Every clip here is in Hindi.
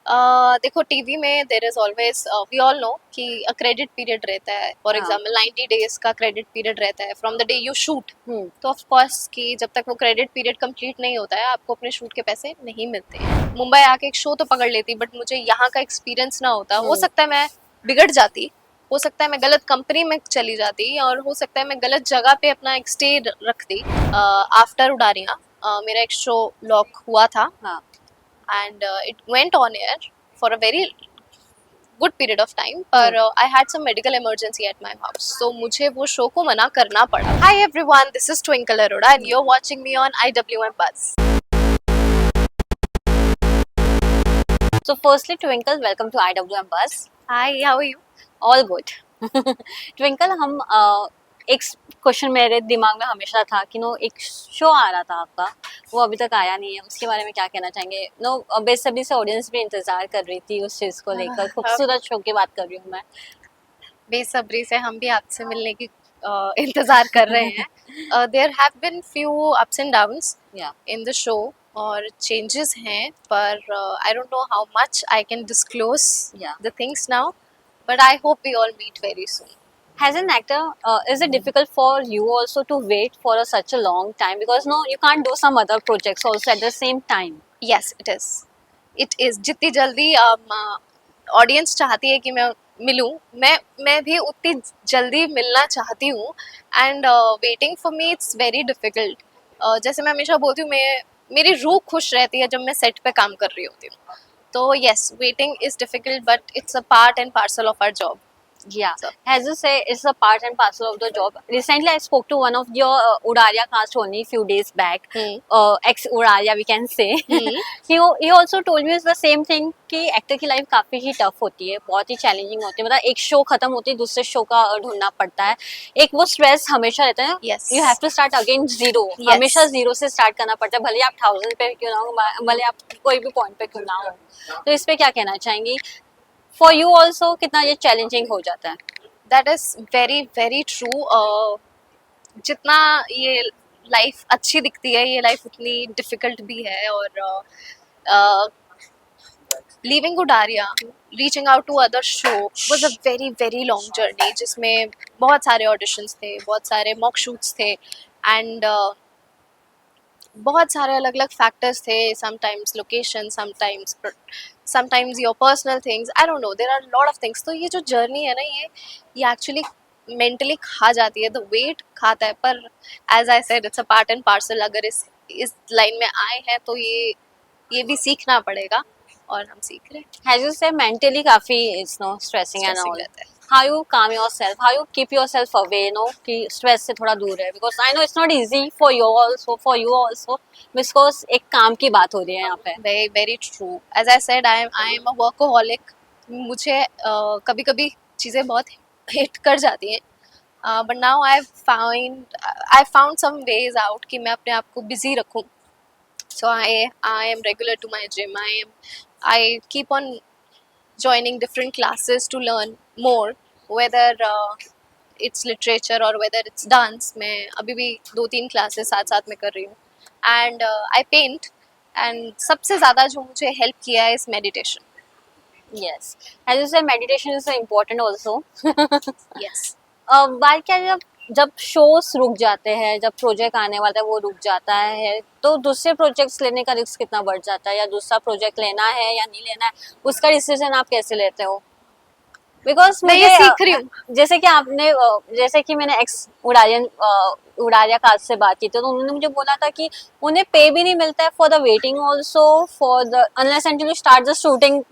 देखो टीवी में there is always we all know कि अ क्रेडिट पीरियड रहता है. फॉर हाँ. एग्जांपल 90 डेज का क्रेडिट पीरियड रहता है from the day you shoot. Hmm. तो ऑफ कोर्स कि जब तक वो क्रेडिट पीरियड कंप्लीट नहीं होता है आपको अपने शूट के पैसे नहीं मिलते हैं. मुंबई आके एक शो तो पकड़ लेती बट मुझे यहाँ का एक्सपीरियंस ना होता. हो सकता है मैं बिगड़ जाती, हो सकता है मैं गलत कंपनी में चली जाती और हो सकता है मैं गलत जगह पे अपना एक स्टे रखती. आफ्टर उडारियाँ मेरा एक शो लॉक हुआ था. हाँ. And it went on air for a very good period of time. पर I had some medical emergency at my house, so मुझे वो शो को मना करना पड़ा. Hi everyone, this is Twinkle Arora and you're watching me on IWM Buzz. So firstly, Twinkle, welcome to IWM Buzz. Hi, how are you? All good. Twinkle, हम एक क्वेश्चन मेरे दिमाग में हमेशा था कि नो एक शो आ रहा था आपका, वो अभी तक आया नहीं है, उसके बारे में क्या कहना चाहेंगे? नो बेसब्री से ऑडियंस भी इंतजार कर रही थी उस चीज को लेकर. खूबसूरत शो की बात कर रही हूँ मैं. बेसब्री से हम भी आपसे मिलने की इंतजार कर रहे हैं. There have been few ups and downs Yeah. in the show और changes हैं पर I don't know how much I can disclose Yeah. the things now, but I hope we all meet very soon. As an actor, is it difficult for you also to wait for such a long time? Because no, you can't do some other projects also at the same time. Yes, it is. It is. जितनी जल्दी ऑडियंस चाहती है कि मैं मिलूं, मैं भी उतनी जल्दी मिलना चाहती हूँ. And waiting for me it's very difficult. जैसे मैं हमेशा बोलती हूँ, मैं मेरी रूह खुश रहती है जब मैं सेट पे काम कर रही होती हूँ. तो yes, waiting is difficult but it's a part and parcel of our job. Yeah, So, as you say, it's a part and parcel of the job. Recently, I spoke to one of your Uraria cast only few days back. Ex Uraria, we can say. he also told me it's the same thing कि एक्टर की लाइफ काफी ही टफ होती है, बहुत ही चैलेंजिंग होती है. मतलब एक शो खत्म होती है, दूसरे शो का ढूंढना पड़ता है. एक वो स्ट्रेस हमेशा रहता है. Yes. You have to start again zero. Yes. हमेशा जीरो से स्टार्ट करना पड़ता है, भले आप 1000 पे क्यों ना हो, भले आप कोई भी पॉइंट पे क्यों ना हो. तो इस पे क्या कहना चाहेंगी? फॉर यू ऑल्सो कितना ये चैलेंजिंग हो जाता है? That is very very true. जितना ये लाइफ अच्छी दिखती है, ये लाइफ उतनी डिफिकल्ट भी है. और leaving Udaariyaan, reaching out to other show was a very very long journey जिसमें बहुत सारे ऑडिशंस थे, बहुत सारे मॉक शूट्स थे एंड बहुत सारे अलग अलग फैक्टर्स थे. Sometimes location, sometimes your personal things, I don't know, there are lot of things. तो ये जो जर्नी है ना, ये एक्चुअली मेंटली खा जाती है. द वेट खाता है. पर as I said, it's a part and parcel. अगर इस लाइन में आए हैं तो ये भी सीखना पड़ेगा और हम सीख रहे हैं. As you say, mentally काफी it's no stressing and all. रहता है. How you calm yourself? How you keep yourself away? No, कि stress से थोड़ा दूर है. Because I know it's not easy for you also, because एक काम की बात हो रही है यहाँ पे. Very very true. As I said, I am a workaholic. मुझे कभी कभी चीज़ें बहुत हिट कर जाती हैं. But now I found some ways out कि मैं अपने आप को busy रखूं. So I am regular to my gym. I keep on joining different classes to learn more, whether it's literature or whether it's dance. मैं अभी भी 2-3 classes साथ साथ में कर रही हूँ. And I paint. And सबसे ज़्यादा जो मुझे help किया है is meditation. Yes, as you say, meditation is important also. Yes. बात क्या है, जब शोज रुक जाते हैं, जब प्रोजेक्ट आने वाला है वो रुक जाता है, तो दूसरे प्रोजेक्ट्स लेने का रिस्क कितना बढ़ जाता है? या दूसरा प्रोजेक्ट लेना है या नहीं लेना है, उसका डिसीजन आप कैसे लेते हो? बिकॉज मैं ये सीख रही हूँ. जैसे कि आपने जैसे कि मैंने एक्स उड़ारिया कास्ट से बात की थी, तो उन्होंने मुझे बोला था कि उन्हें पे भी नहीं मिलता है for the waiting also, for the unless until you start the shooting.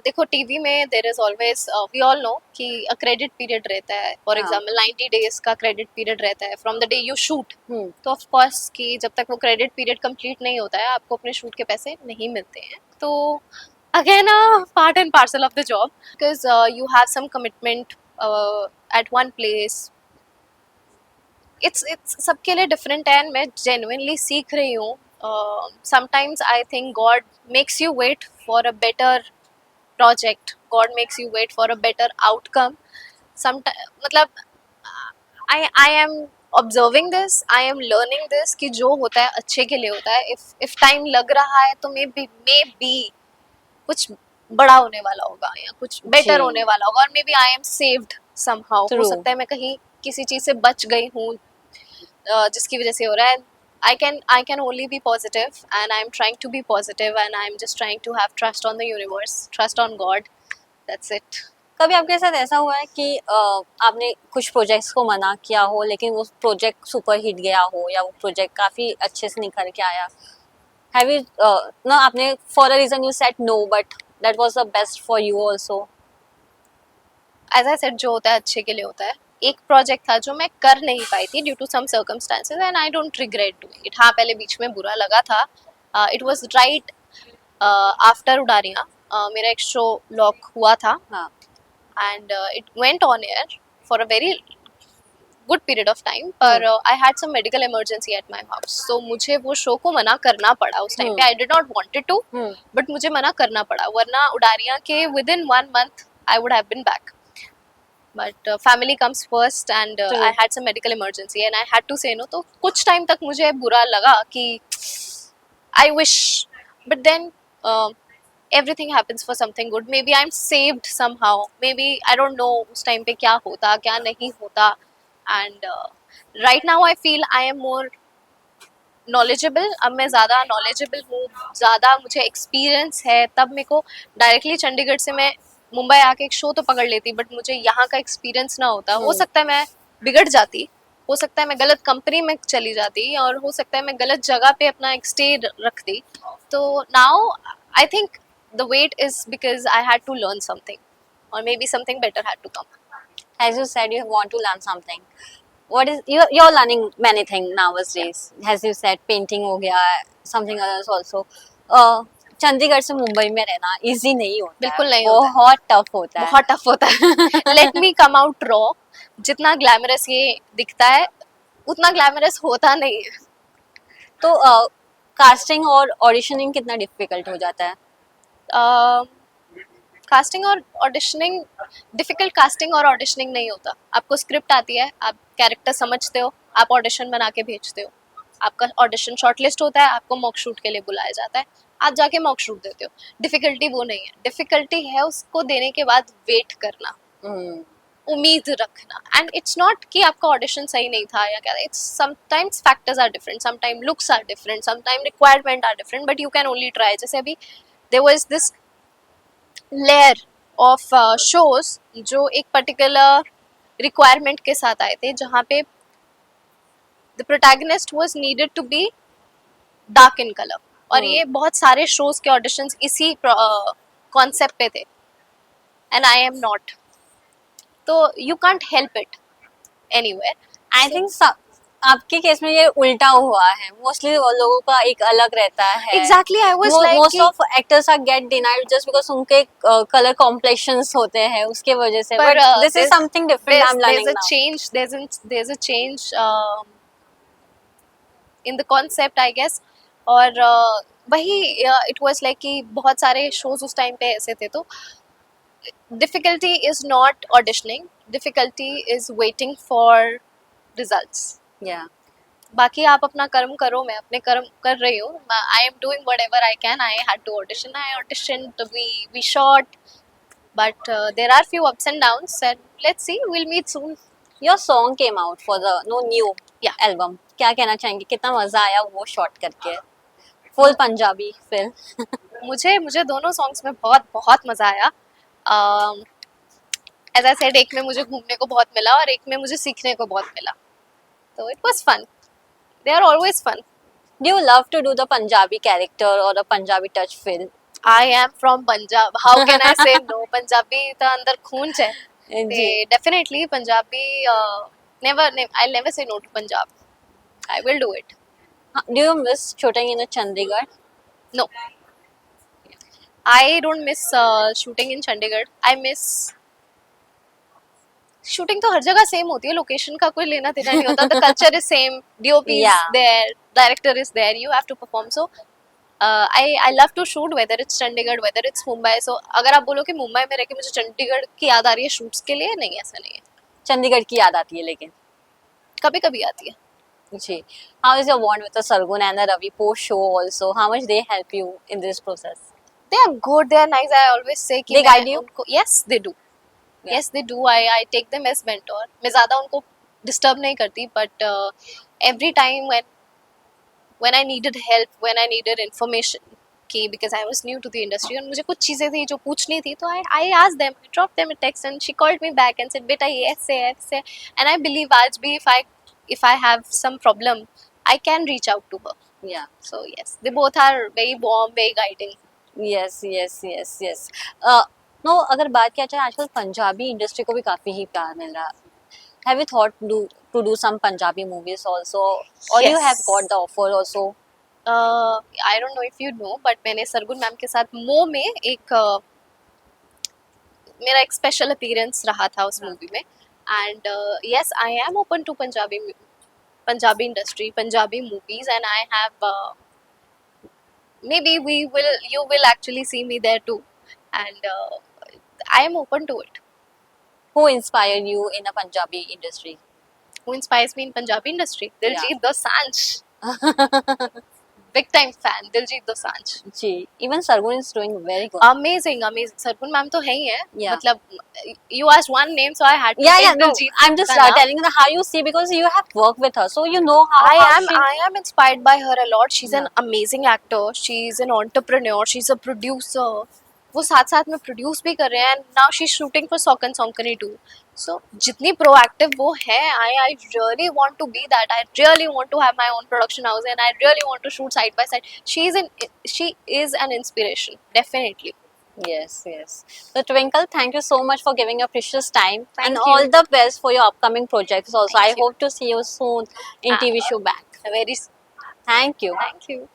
देखो टीवी में there is always we all know कि अ क्रेडिट पीरियड रहता है. फॉर एग्जांपल 90 डेज का क्रेडिट पीरियड रहता है from the day you shoot. तो ऑफ कोर्स कि जब तक वो क्रेडिट पीरियड कंप्लीट नहीं होता है आपको अपने शूट के पैसे नहीं मिलते हैं. तो again part and parcel of the job, because you have some commitment at one place. It's सबके लिए डिफरेंट है एंड मैं जेन्युइनली सीख रही हूँ. Sometimes I think God makes you wait for a better project. God makes you wait for a better outcome. मतलब I am observing this, I am learning this कि जो होता है अच्छे के लिए होता है. if time लग रहा है तो maybe कुछ बड़ा होने वाला होगा या कुछ बेटर जी। होने वाला होगा, और maybe I am saved somehow, हो True. सकता है मैं कहीं किसी चीज से बच गई हूँ जिसकी वजह से हो रहा है. I can only be positive, and I'm trying to be positive, and I'm just trying to have trust on the universe, trust on God. That's it. कभी आपके साथ ऐसा हुआ है कि आपने कुछ प्रोजेक्ट्स को मना किया हो लेकिन वो प्रोजेक्ट सुपर हिट गया हो या वो प्रोजेक्ट काफी अच्छे से निकल के आया? हैव यू ना आपने for a reason you said no but that was the best for you also? As I said, जो होता है अच्छे के लिए होता है. एक प्रोजेक्ट था जो मैं कर नहीं पाई थी due to some circumstances, and I don't regret doing it. हाँ, पहले बीच में बुरा लगा था. It was right after Udaariyaan. मेरा एक शो लॉक हुआ था, हाँ. and it went on air for a very good period of time, पर I had some medical emergency at my house, so मुझे वो शो को मना करना पड़ा उस टाइम पे. I did not wanted to, but मुझे मना करना पड़ा, वरना उडारियां के within 1 month I would have been back. But family comes first, and I had some medical emergency and I had to say no. तो कुछ टाइम तक मुझे बुरा लगा कि I wish, but then everything happens for something good. Maybe I'm saved somehow. Maybe I don't know उस टाइम पे क्या होता क्या नहीं होता. And right now I feel I am more knowledgeable. अब मैं ज़्यादा knowledgeable हूँ, ज़्यादा मुझे experience है. तब मेरे को डायरेक्टली चंडीगढ़ से मैं मुंबई आके एक शो तो पकड़ लेती, बट मुझे यहाँ का एक्सपीरियंस ना होता. हो सकता है मैं बिगड़ जाती, हो सकता है मैं गलत कंपनी में चली जाती, और हो सकता है मैं गलत जगह पे अपना एक स्टे रखती. तो now I think the wait is because I had to learn something, or maybe something better had to come. As you said, you want to learn something. What is you're learning many things nowadays. As you said, painting हो गया, something others also. चंडीगढ़ से मुंबई में रहना इजी नहीं होता. बिल्कुल नहीं होता है. बहुत टफ होता है. बहुत टफ होता है. Let me come out raw. जितना ग्लैमरस ये दिखता है उतना ग्लैमरस होता नहीं है. तो कास्टिंग और ऑडिशनिंग कितना डिफिकल्ट हो जाता है? कास्टिंग और ऑडिशनिंग डिफिकल्ट. कास्टिंग और ऑडिशनिंग नहीं होता. आपको स्क्रिप्ट आती है, आप कैरेक्टर समझते हो, आप ऑडिशन बना के भेजते हो, आपका ऑडिशन शॉर्टलिस्ट होता है, आपको मॉक शूट के लिए बुलाया जाता है, आप जाके मॉक शूट देते हो. डिफिकल्टी वो नहीं है. डिफिकल्टी है उसको देने के बाद वेट करना, उम्मीद रखना. एंड इट्स नॉट कि आपका ऑडिशन सही नहीं था या क्या. It's sometimes factors are different, sometime looks are different, sometime requirement are different, but you can only try. जैसे अभी there was this layer of shows जो एक पर्टिकुलर रिक्वायरमेंट के साथ आए थे, जहाँ पे the protagonist was needed to be dark in colour. और ये बहुत सारे शोज के ऑडिशंस इसी कॉन्सेप्ट पे थे, एंड आई एम नॉट. तो you can't help it anywhere. I think आपके केस में ये उल्टा हुआ है. मोस्टली लोगों का एक अलग रहता है. Exactly. I was like most of actors are get denied just because उनके कलर कॉम्प्लेक्शंस होते हैं उसके वजह से. But this is something different. I am learning now. there's a change in the concept, I guess. और वही इट वाज लाइक कि बहुत सारे शोज उस टाइम पे ऐसे थे. तो difficulty is not auditioning, difficulty is waiting for results. या बाकी आप अपना कर्म करो. मैं अपने कर्म कर रही हूँ. I am doing whatever I can. I had to audition, I auditioned, we shot, but there are few ups and downs, and let's see, will meet soon. Your song came out for the new album. क्या कहना चाहेंगे? कितना मजा आया वो शॉट करके? Full Punjabi film. मुझे दोनों सॉन्ग्स में बहुत बहुत मजा आया. एज आई सेड, एक में मुझे घूमने को बहुत मिला और एक में मुझे सीखने को बहुत मिला. तो it was fun. They are always fun. Do you love to do the Punjabi character और the Punjabi touch film? I am from Punjab. How can I say no? Punjabi तो अंदर खून है. Definitely Punjabi. I'll never say no to Punjab. I will do it. Do you miss shooting in Chandigarh? No. I don't miss shooting in Chandigarh. I miss shooting. तो हर जगह सेम होती है. लोकेशन का कोई लेना देना नहीं होता. The culture is same. DOP is there. Director is there. You have to perform. So I love to shoot, whether it's Chandigarh, whether it's Mumbai. So अगर आप बोलो कि मुंबई में रह के मुझे चंडीगढ़ की याद आ रही है शूट्स के लिए, नहीं, ऐसा नहीं है. चंडीगढ़ की याद आती है लेकिन कभी कभी आती है. जी. How is your bond with the Sargun and the Ravi post show also? How much they help you in this process? they are good, they are nice. I always say कि They मैं guide you? उनको, yes they do, Yeah. yes they do. I take them as mentor. मैं ज़्यादा उनको disturb नहीं करती, but every time when I needed help, when I needed information, कि because I was new to the industry और मुझे कुछ चीज़ें थी जो पूछनी थी, तो I asked them, I dropped them a text and she called me back and said बेटा ये ऐसे, and I believe आज भी if I have some problem I can reach out to her. Yeah. So yes, they both are very warm, very guiding. Yes, yes, yes, yes. No, अगर बात किया जाए आजकल पंजाबी इंडस्ट्री को भी काफी ही प्यार मिल रहा है. Have you thought to do some Punjabi movies also, or you have Yes. got the offer also? I don't know if you know, but मैंने सरगुन मैम के साथ मो में मेरा एक स्पेशल अपीयरेंस रहा था उस मूवी में. And yes, I am open to Punjabi industry, Punjabi movies, and I have maybe you will actually see me there too, and I am open to it. Who inspired you in a Punjabi industry? Who inspires me in Punjabi industry? Yeah. Diljit Dosanjh. Big time fan, Diljit Dosanjh. जी, even Sargun is doing very good. Amazing. Sargun ma'am तो है ही है. Yeah. मतलब you asked one name, so I had to Yeah, take yeah, no. Diljit I'm just का नाम. telling you how you see, because you have worked with her, so you know how I am inspired by her a lot. She's an Yeah. amazing actor. She's an entrepreneur. She's a producer. वो साथ साथ में प्रोड्यूस भी कर रहे हैं. And now she's shooting for Saukan Sonkani too. So जितनी proactive वो है, I really want to be that. I really want to have my own production house, and I really want to shoot side by side. She is an inspiration, definitely. Yes, yes. So Twinkle, thank you so much for giving your precious time, Thank and you. all the best for your upcoming projects also. Thank I you. hope to see you soon in TV show back. Very. Thank you. Thank you.